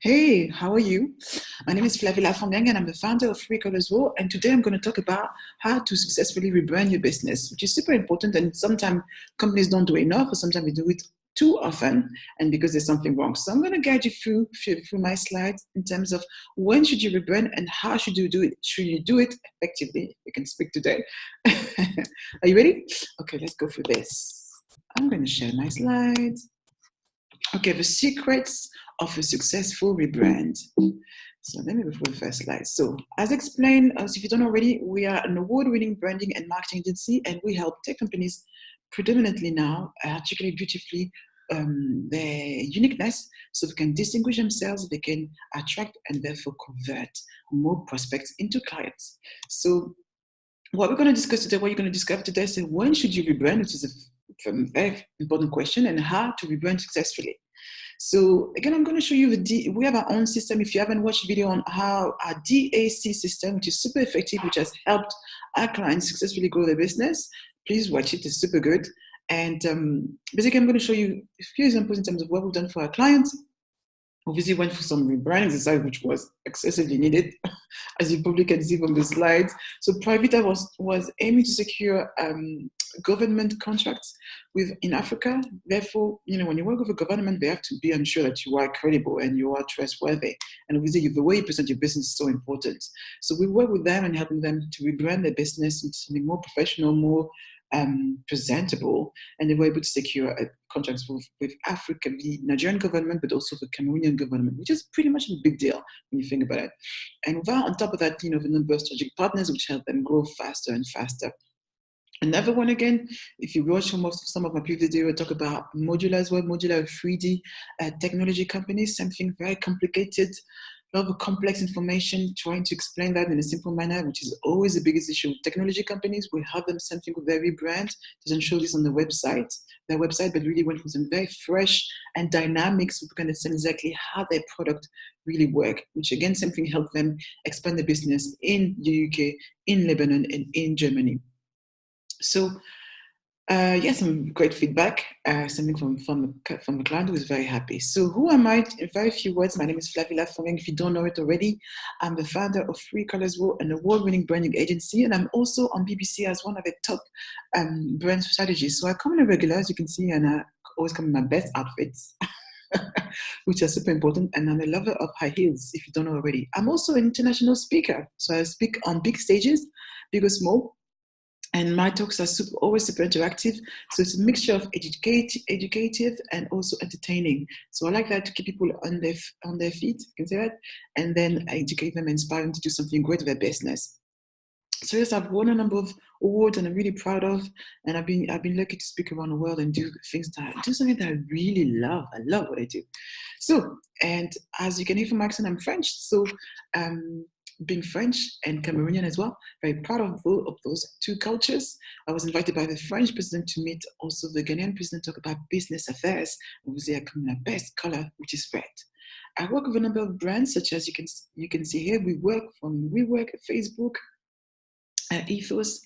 Hey, how are you? My name is Flavilla Fongang and I'm the founder of Free Colors War. And today I'm going to talk about how to successfully rebrand your business, which is super important. And sometimes companies don't do enough, or sometimes they do it too often, and because there's something wrong. So I'm going to guide you through my slides in terms of when should you rebrand and how should you do it. Should you do it effectively? We can speak today. Are you ready? Okay, let's go through this. I'm going to share my slides. Okay, the secrets of a successful rebrand. So let me go through the first slide. So as explained, as if you don't already, we are an award-winning branding and marketing agency, and we help tech companies predominantly now articulate beautifully their uniqueness so they can distinguish themselves, they can attract and therefore convert more prospects into clients. So what we're going to discuss today, what you're going to discover today is when should you rebrand, which is a very important question, and how to rebrand successfully. So again, I'm going to show you we have our own system. If you haven't watched a video on how our D.A.C system, which is super effective, which has helped our clients successfully grow their business, please watch it. It's super good. And basically, I'm going to show you a few examples in terms of what we've done for our clients. Obviously, went for some rebranding exercise, which was excessively needed, as you probably can see from the slides. So Privita was aiming to secure government contracts in Africa. Therefore, when you work with a government, they have to be unsure that you are credible and you are trustworthy. And obviously, the way you present your business is so important. So we work with them and helping them to rebrand their business into something more professional, more presentable, and they were able to secure contracts with Africa, the Nigerian government, but also the Cameroonian government, which is pretty much a big deal when you think about it. And on top of that, the number of strategic partners, which help them grow faster and faster. Another one again, if you watch some of my previous videos, I talk about modular as well, modular 3D technology companies, something very complicated, a lot of complex information, trying to explain that in a simple manner, which is always the biggest issue with technology companies. We have them something with their rebrand. Doesn't show this on their website, but really went for some very fresh and dynamic, so we can understand exactly how their product really work, which again, something helped them expand the business in the UK, in Lebanon, and in Germany. So yes, some great feedback, something from the client who is very happy. So who am I? In very few words, my name is Flavilla Fongang. If you don't know it already, I'm the founder of Free Colors War, an award-winning branding agency, and I'm also on BBC as one of the top brand strategists. So I come in a regular, as you can see, and I always come in my best outfits, which are super important. And I'm a lover of high heels, if you don't know already. I'm also an international speaker. So I speak on big stages, big or small. And my talks are always super interactive. So it's a mixture of educative and also entertaining. So I like that to keep people on their feet, you can say that, and then educate them, inspire them to do something great with their business. So yes, I've won a number of awards and I'm really proud of, and I've been lucky to speak around the world and do something that I really love. I love what I do. So, and as you can hear from my accent, I'm French. So being French and Cameroonian as well, very proud of both of those two cultures. I was invited by the French president to meet also the Ghanaian president, talk about business affairs. Obviously, I come in my best color, which is red. I work with a number of brands, such as you can see here. We work from WeWork, Facebook, Ethos,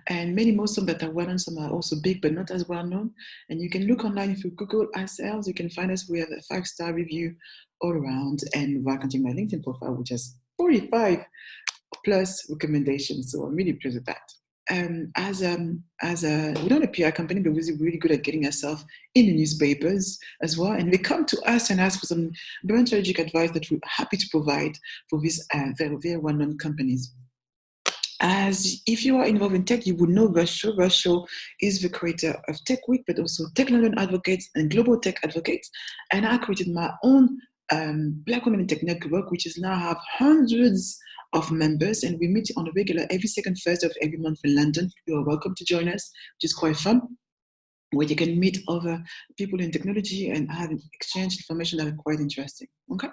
and many more. Some that are well known, some are also big but not as well known. And you can look online if you Google ourselves, you can find us. We have a 5-star review all around, and while counting my LinkedIn profile, which has 45 plus recommendations. So I'm really pleased with that. We're not a PR company, but we're really good at getting ourselves in the newspapers as well. And they come to us and ask for some brand strategic advice that we're happy to provide for these very, very well-known companies. As if you are involved in tech, you would know Russia. Russia is the creator of Tech Week, but also Tech London Advocates and Global Tech Advocates. And I created my own Black Women in Tech Network, which is now have hundreds of members, and we meet on a regular every second Thursday of every month in London. You are welcome to join us, which is quite fun, where you can meet other people in technology and have exchange information that are quite interesting. Okay.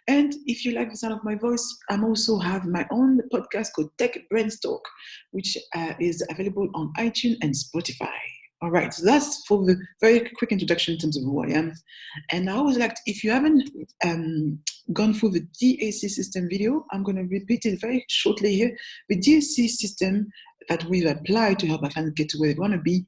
And if you like the sound of my voice, I also have my own podcast called Tech Brands Talk, which is available on iTunes and Spotify. All right, so that's for the very quick introduction in terms of who I am. And I always like, if you haven't gone through the D.A.C system video, I'm going to repeat it very shortly here. The D.A.C system that we've applied to help our clients get to where they want to be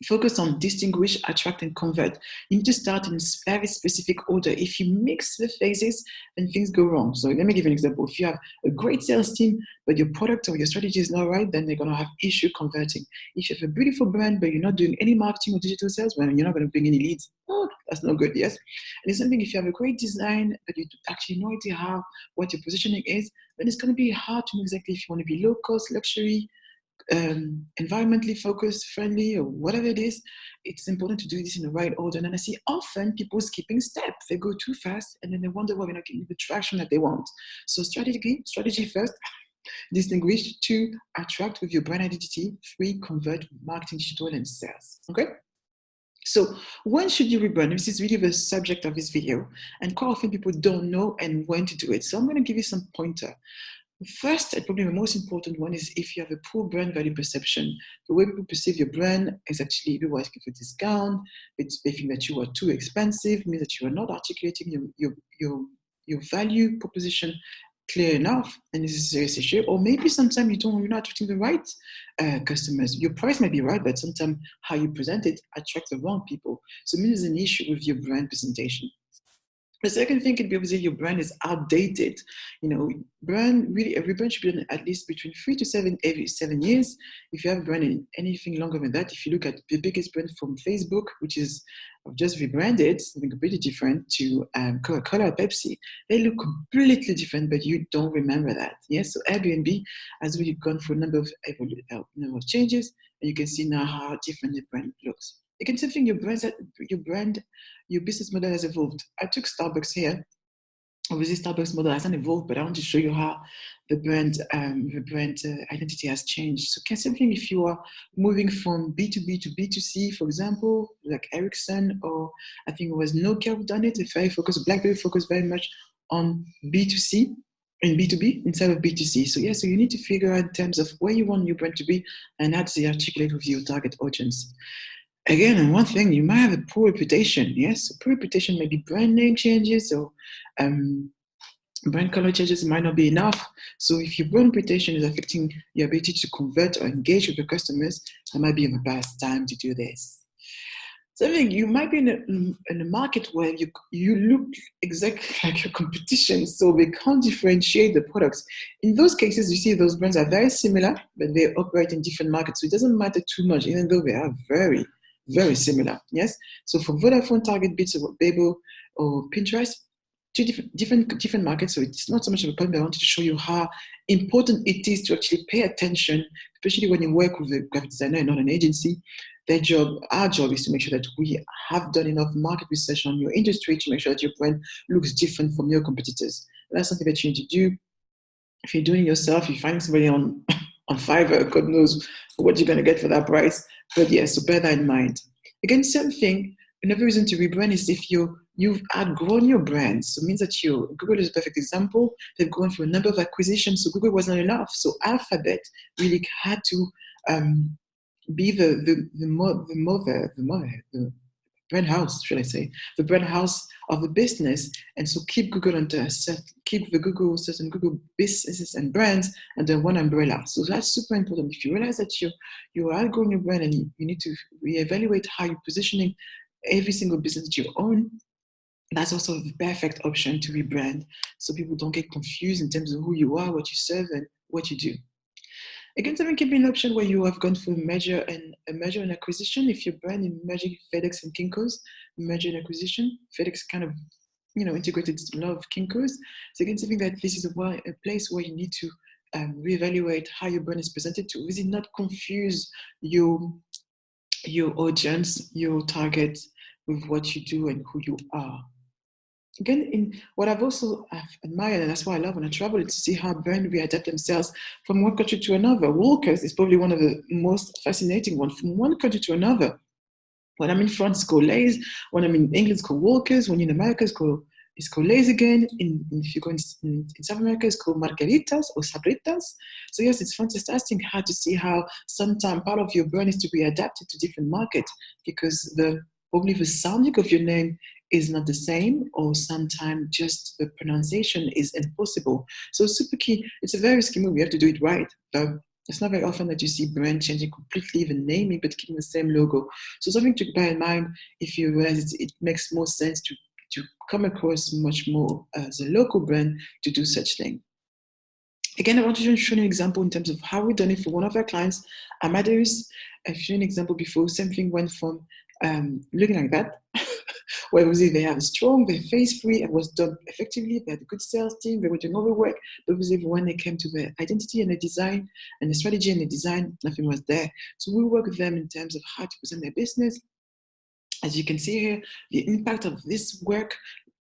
Focus on distinguish, attract, and convert. You need to start in very specific order. If you mix the phases, then things go wrong. So let me give you an example. If you have a great sales team, but your product or your strategy is not right, then they're going to have issue converting. If you have a beautiful brand, but you're not doing any marketing or digital sales, well, you're not going to bring any leads. Oh, that's not good, yes? And it's something, if you have a great design, but you actually no idea what your positioning is, then it's going to be hard to know exactly if you want to be low cost, luxury, environmentally focused, friendly, or whatever it is. It's important to do this in the right order. And I see often people skipping steps. They go too fast and then they wonder why we're not getting the traction that they want. So strategy first, distinguish. 2, attract with your brand identity. 3, convert with marketing, digital, and sales. Okay? So when should you rebrand? This is really the subject of this video. And quite often people don't know and when to do it. So I'm going to give you some pointer. First, and probably the most important one, is if you have a poor brand value perception. The way people perceive your brand is actually people asking for discount. They think that you are too expensive, means that you are not articulating your value proposition clear enough, and this is a serious issue. Or maybe sometimes you're not attracting the right customers. Your price might be right, but sometimes how you present it attracts the wrong people. So it means there's an issue with your brand presentation. The second thing could be obviously your brand is outdated. Every brand should be done at least between 3 to 7 every 7 years. If you have a brand in anything longer than that, if you look at the biggest brand from Facebook, which is just rebranded, something completely different, to Coca-Cola, Pepsi, they look completely different, but you don't remember that. Yes, so Airbnb has really gone through a number of changes, and you can see now how different the brand looks. Again, something your business model has evolved. I took Starbucks here. Obviously, Starbucks model hasn't evolved, but I want to show you how the brand identity has changed. So, something if you are moving from B2B to B2C, for example, like Ericsson, or I think it was Nokia who done it. BlackBerry focused very much on B2C and B2B instead of B2C. So so you need to figure out in terms of where you want your brand to be and how to articulate with your target audience. Again, and one thing, you might have a poor reputation. Yes, a poor reputation, maybe brand name changes or brand color changes might not be enough. So if your brand reputation is affecting your ability to convert or engage with your customers, that might be the best time to do this. Something you might be in a market where you look exactly like your competition, so they can't differentiate the products. In those cases, you see those brands are very similar, but they operate in different markets. So it doesn't matter too much, even though they are very, very similar. Yes. So for Vodafone, Target, Beats, or Babel, or Pinterest, two different markets. So it's not so much of a problem, but I wanted to show you how important it is to actually pay attention, especially when you work with a graphic designer and not an agency. Our job is to make sure that we have done enough market research on your industry to make sure that your brand looks different from your competitors. That's something that you need to do. If you're doing it yourself, you find somebody on Fiverr, God knows what you're going to get for that price. But so bear that in mind. Again, same thing. Another reason to rebrand is if you've outgrown your brand. So it means that Google is a perfect example. They've gone through a number of acquisitions, so Google wasn't enough. So Alphabet really had to be the brand house, should I say, the brand house of the business, and so keep the Google businesses and brands under one umbrella. So that's super important. If you realize that you're outgrowing your brand and you need to reevaluate how you're positioning every single business that you own, that's also the perfect option to rebrand, so people don't get confused in terms of who you are, what you serve, and what you do. Again, something can be an option where you have gone through a merger and acquisition. If your brand is merging FedEx and Kinko's, merger and acquisition, FedEx kind of integrated a lot of Kinko's. So again, something that this is a place where you need to reevaluate how your brand is presented to really not confuse your audience, your target with what you do and who you are. Again, in what I've admired, and that's why I love when I travel, is to see how brands readapt themselves from one country to another. Walkers is probably one of the most fascinating ones, from one country to another. When I'm in France, it's called Lays. When I'm in England, it's called Walkers. When in America, it's called Lays again. If you go in South America, it's called Margaritas or Sabritas. So yes, it's fantastic how to see how sometimes part of your brand is to be adapted to different markets, because probably the sounding of your name is not the same, or sometimes just the pronunciation is impossible. So super key. It's a very risky move. We have to do it right. It's not very often that you see brand changing completely, even naming, but keeping the same logo. So something to bear in mind if you realize it makes more sense to come across much more as a local brand to do such thing. Again, I want to show you an example in terms of how we've done it for one of our clients, Amadeus. I've shown an example before. Same thing went from looking like that, where was it? They have a strong, they're face free, it was done effectively, they had a good sales team, they were doing overwork, but was it when they came to the identity and the design and the strategy and the design, nothing was there. So we work with them in terms of how to present their business. As you can see here, the impact of this work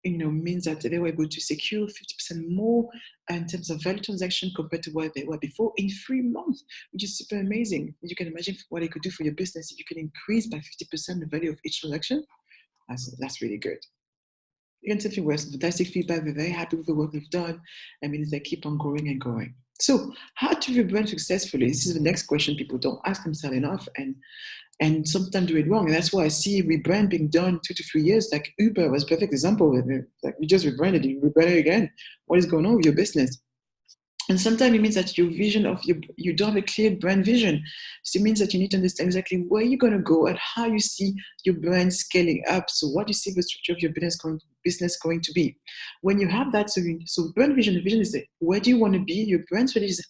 means that they were able to secure 50% more in terms of value transaction compared to where they were before in 3 months, which is super amazing. You can imagine what it could do for your business if you can increase by 50% the value of each transaction. That's really good. Again, something where fantastic feedback. We're very happy with the work we've done. I mean, they keep on growing and growing. So, how to rebrand successfully? This is the next question people don't ask themselves enough, and sometimes do it wrong. And that's why I see rebrand being done 2 to 3 years. Like Uber was a perfect example. Like we just rebranded, you rebranded again. What is going on with your business? And sometimes it means that your vision of you don't have a clear brand vision. So it means that you need to understand exactly where you're going to go and how you see your brand scaling up. So what you see the structure of your business going to be. When you have that, so brand vision, the vision is where do you want to be? Your brand strategy is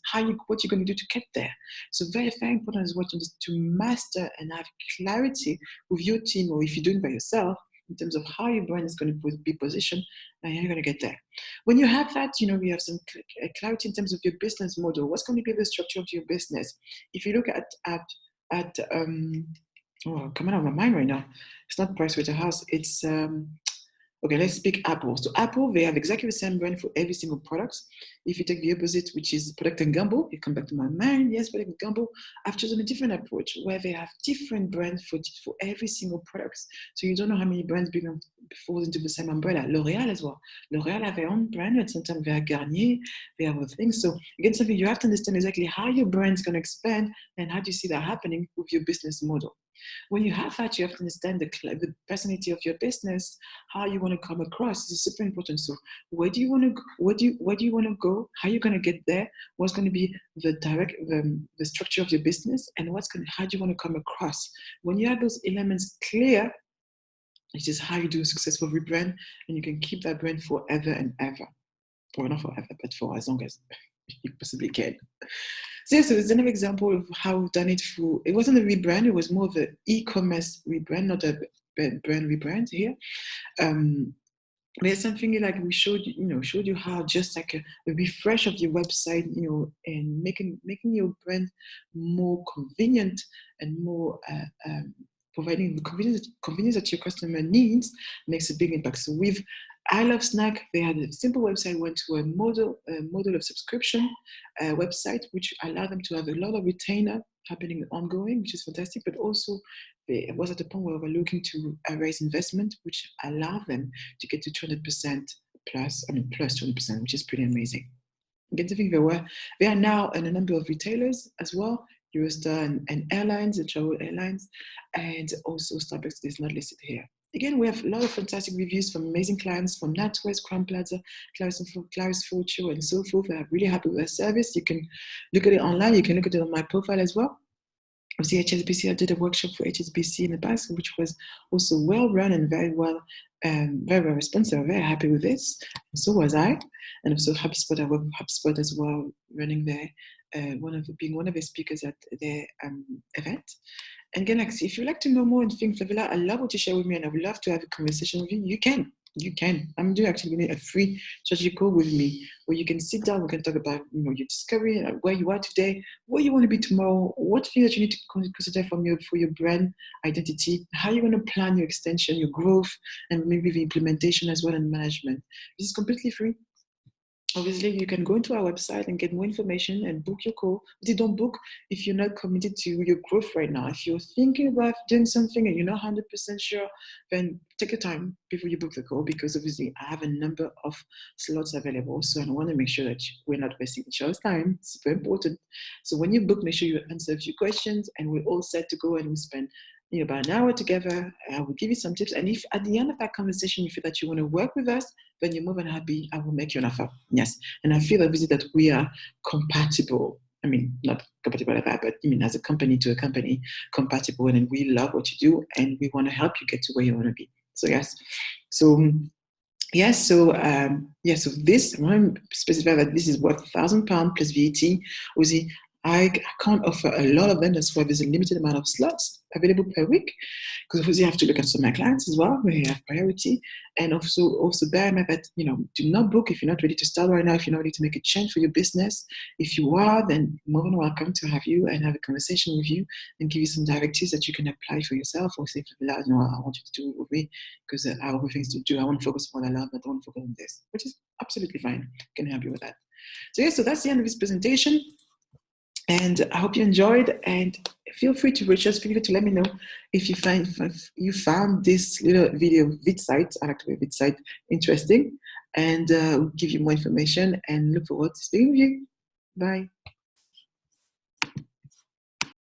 what you're going to do to get there. So very, very important as well to master and have clarity with your team, or if you're doing it by yourself, in terms of how your brand is going to be positioned and how you're going to get there. When you have that, we have some clarity in terms of your business model. What's going to be the structure of your business? If you look at coming out of my mind right now, it's not Pricewaterhouse. It's okay, let's speak Apple. So Apple, they have exactly the same brand for every single product. If you take the opposite, which is Procter & Gamble, you come back to my mind, yes, Procter & Gamble, I've chosen a different approach where they have different brands for every single product. So you don't know how many brands fall into the same umbrella. L'Oreal as well. L'Oreal have their own brand, and sometimes they have Garnier, they have other things. So again, something you have to understand exactly how your brand is going to expand and how do you see that happening with your business model. When you have that, you have to understand the personality of your business, how you want to come across. This is super important. So where do you want to go? Where do you want to go? How are you going to get there? What's going to be the structure of your business, and how do you want to come across? When you have those elements clear, it is how you do a successful rebrand, and you can keep that brand forever and ever. Well, not forever, but for as long as you possibly can. So it's another example of how we've done it through, it wasn't a rebrand, it was more of an e-commerce rebrand, not a brand rebrand here. There's something like we showed you how just like a refresh of your website, and making your brand more convenient and more providing the convenience that your customer needs makes a big impact. So with I Love Snack, they had a simple website, went to a model of subscription website, which allowed them to have a lot of retainer happening ongoing, which is fantastic, but also it was at the point where we were looking to raise investment, which allowed them to get to 200% plus 200%, which is pretty amazing. Again, I think they are now in a number of retailers as well, Eurostar and airlines, and travel airlines, and also Starbucks is not listed here. Again, we have a lot of fantastic reviews from amazing clients from NatWest, Crown Plaza, Claris Fortune, and so forth. I'm really happy with their service. You can look at it online. You can look at it on my profile as well. Obviously, HSBC, I did a workshop for HSBC in the past, which was also well run and very well responsive. I'm very happy with this. And so was I. And also HubSpot, I work with HubSpot as well, running there, being one of the speakers at their event. And again, if you'd like to know more and think, Flavilla, I love what you share with me, and I would love to have a conversation with you. You can. I'm doing actually a free strategy call with me where you can sit down. We can talk about your discovery, where you are today, where you want to be tomorrow, what things that you need to consider for your brand identity, how you want to plan your extension, your growth, and maybe the implementation as well and management. This is completely free. Obviously, you can go into our website and get more information and book your call. But you don't book if you're not committed to your growth right now. If you're thinking about doing something and you're not 100% sure, then take your time before you book the call, because obviously I have a number of slots available. So I want to make sure that we're not wasting each other's time. It's super important. So when you book, make sure you answer a few questions, and we're all set to go, and we spend about an hour together. I will give you some tips. And if at the end of that conversation you feel that you want to work with us, then you're more than happy. I will make you an offer. Yes. And I feel obviously that we are compatible. I mean, not compatible like that, but I mean, as a company to a company, compatible, and we love what you do, and we want to help you get to where you want to be. So yes, so yes, so so this, I want to specify that this is worth £1,000 plus VAT. Obviously, I can't offer a lot of them. That's why there's a limited amount of slots available per week. Because obviously, I have to look at some of my clients as well, where you have priority, and also bear in mind that do not book if you're not ready to start right now. If you're not ready to make a change for your business, if you are, then more than welcome to have you and have a conversation with you and give you some directives that you can apply for yourself, or say, I want you to do it with me because I have other things to do. I want to focus on what I love, but I don't focus on this, which is absolutely fine. I can help you with that. So so that's the end of this presentation. And I hope you enjoyed, and feel free to reach us. Feel free to let me know if you found this little video site, I like to be site, interesting, and we'll give you more information and look forward to speaking with you. Bye.